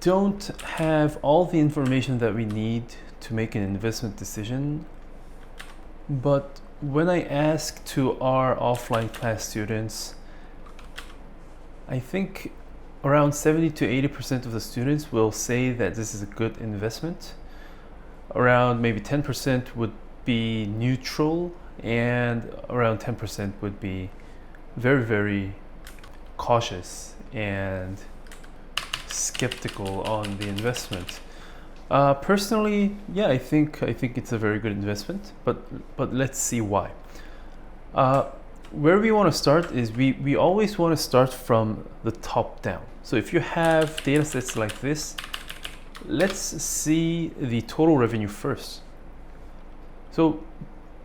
don't have all the information that we need to make an investment decision, but when I ask to our offline class students, I think around 70 to 80% of the students will say that this is a good investment. Around maybe 10% would be neutral, and around 10% would be very, very cautious and skeptical on the investment. Personally, yeah, I think it's a very good investment, but let's see why. Where we want to start is we always want to start from the top down. So if you have data sets like this, let's see the total revenue first. So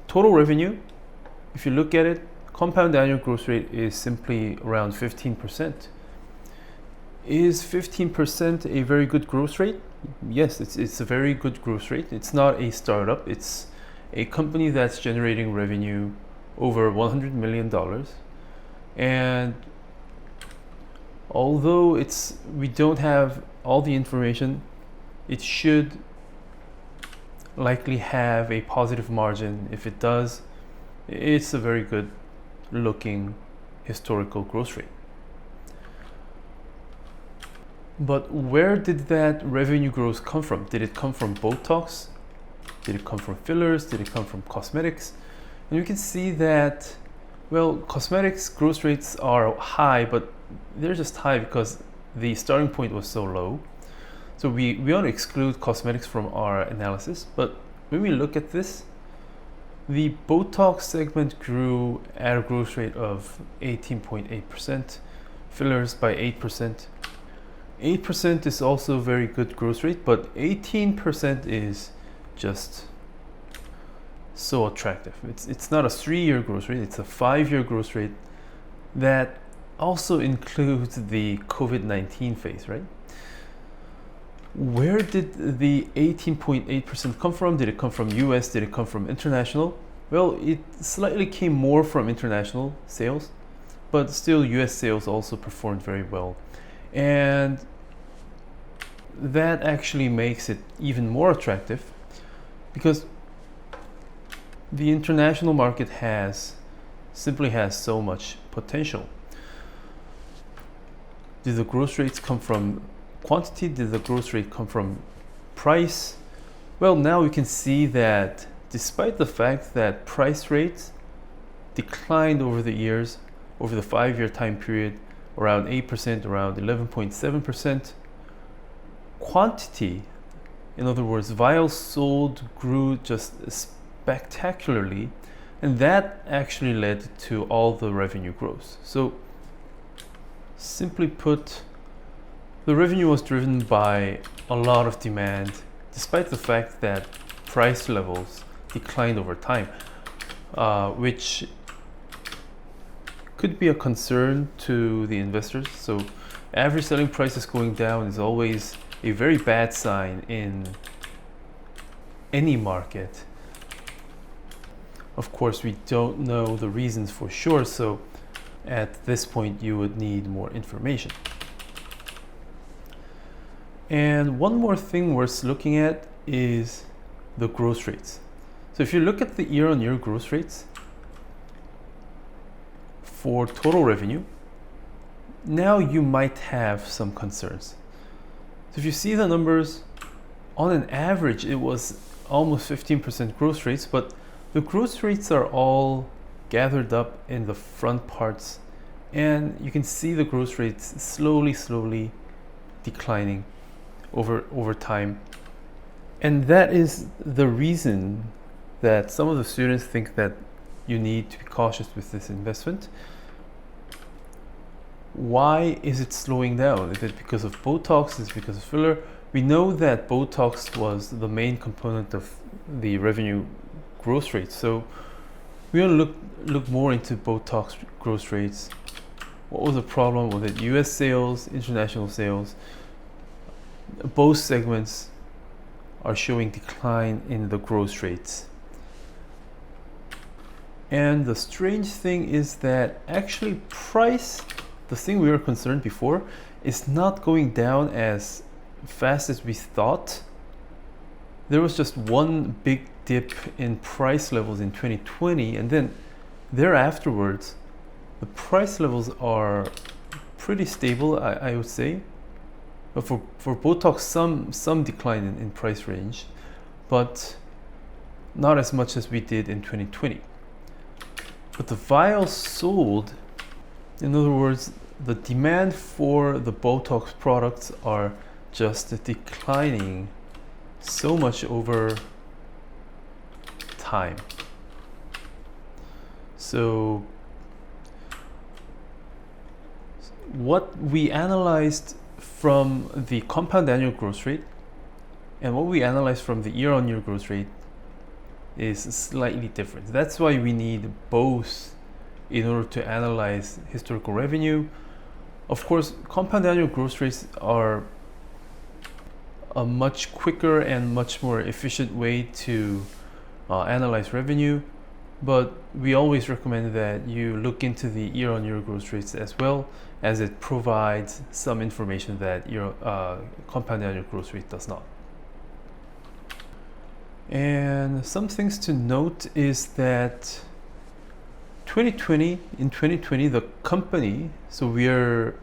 total revenue, if you look at it, compound annual growth rate is simply around 15%. Is 15% a very good growth rate? Yes, it's a very good growth rate. It's not a startup. It's a company that's generating revenue over $100 million. And although we don't have all the information, it should likely have a positive margin. If it does, it's a very good looking historical growth rate. But where did that revenue growth come from? Did it come from Botox? Did it come from fillers? Did it come from cosmetics? And you can see that, well, cosmetics growth rates are high, but they're just high because the starting point was so low. So we want to exclude cosmetics from our analysis. But when we look at this, the Botox segment grew at a growth rate of 18.8%, fillers by 8%. 8% is also a very good growth rate, but 18% is just so attractive. It's not a 3-year growth rate, it's a 5-year growth rate that also includes the COVID-19 phase, right? Where did the 18.8% come from? Did it come from US? Did it come from international? Well, it slightly came more from international sales, but still US sales also performed very well. And that actually makes it even more attractive because the international market simply has so much potential. Did the growth rates come from quantity? Did the growth rate come from price? Well, now we can see that despite the fact that price rates declined over the years, over the 5-year time period, around 8%, around 11.7%, quantity, in other words, vials sold, grew just spectacularly, and that actually led to all the revenue growth. So simply put, the revenue was driven by a lot of demand, despite the fact that price levels declined over time, which could be a concern to the investors. So average selling prices going down is always a very bad sign in any market. Of course, we don't know the reasons for sure, so at this point you would need more information. And one more thing worth looking at is the growth rates. So if you look at the year-on-year growth rates for total revenue, now you might have some concerns. So if you see the numbers, on an average it was almost 15% growth rates, but the growth rates are all gathered up in the front parts, and you can see the growth rates slowly declining over time. And that is the reason that some of the students think that you need to be cautious with this investment. Why is it slowing down? Is it because of Botox? Is it because of filler? We know that Botox was the main component of the revenue growth rate. So we want to look more into Botox growth rates. What was the problem? Was it US sales, international sales? Both segments are showing decline in the growth rates. And the strange thing is that actually price, the thing we were concerned before, is not going down as fast as we thought. There was just one big dip in price levels in 2020, and then thereafterwards, the price levels are pretty stable, I would say. But for Botox, some decline in price range, but not as much as we did in 2020. But the vials sold, in other words, the demand for the Botox products are just declining so much over time. So what we analyzed from the compound annual growth rate and what we analyzed from the year-on-year growth rate is slightly different. That's why we need both in order to analyze historical revenue. Of course, compound annual growth rates are a much quicker and much more efficient way to analyze revenue, but we always recommend that you look into the year-on-year growth rates as well, as it provides some information that your compound annual growth rate does not. And some things to note is that in 2020, the company, so we are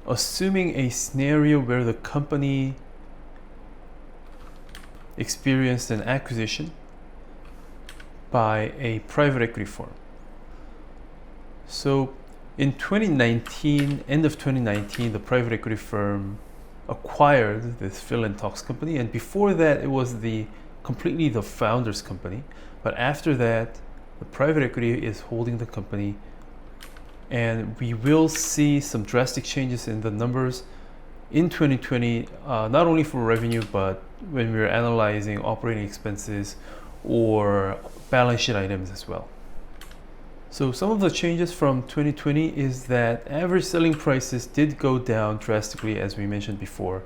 assuming a scenario where the company experienced an acquisition by a private equity firm. So in 2019, end of 2019, the private equity firm acquired this fill and tox company, and before that it was completely the founder's company. But after that, the private equity is holding the company, and we will see some drastic changes in the numbers in 2020, not only for revenue, but when we're analyzing operating expenses or balance sheet items as well. So some of the changes from 2020 is that average selling prices did go down drastically, as we mentioned before.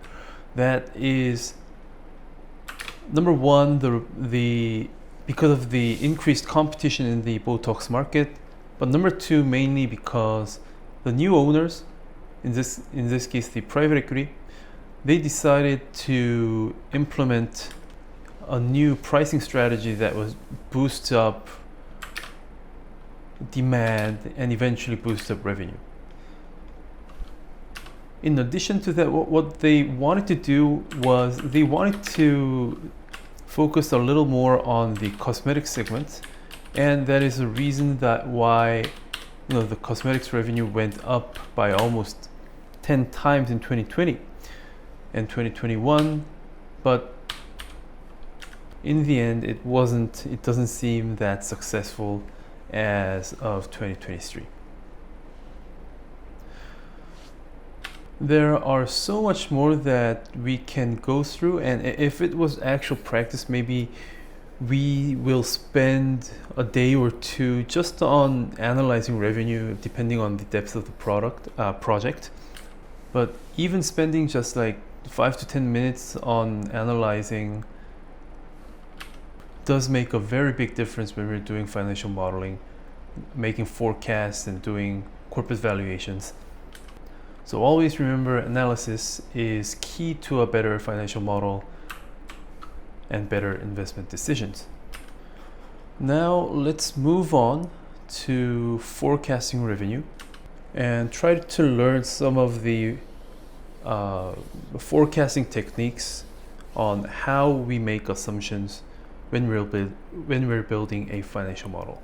That is, number one, because of the increased competition in the Botox market, but number two, mainly because the new owners, in this case the private equity, they decided to implement a new pricing strategy that was boost up demand and eventually boost up revenue. In addition to that, what they wanted to do was they wanted to focus a little more on the cosmetics segment, and that is the reason that why the cosmetics revenue went up by almost 10 times in 2020 and 2021, but in the end it doesn't seem that successful as of 2023. There are so much more that we can go through, and if it was actual practice, maybe we will spend a day or two just on analyzing revenue, depending on the depth of the project. But even spending just like 5 to 10 minutes on analyzing does make a very big difference when we're doing financial modeling, making forecasts and doing corporate valuations. So always remember, analysis is key to a better financial model and better investment decisions. Now let's move on to forecasting revenue and try to learn some of the forecasting techniques on how we make assumptions when we're building a financial model.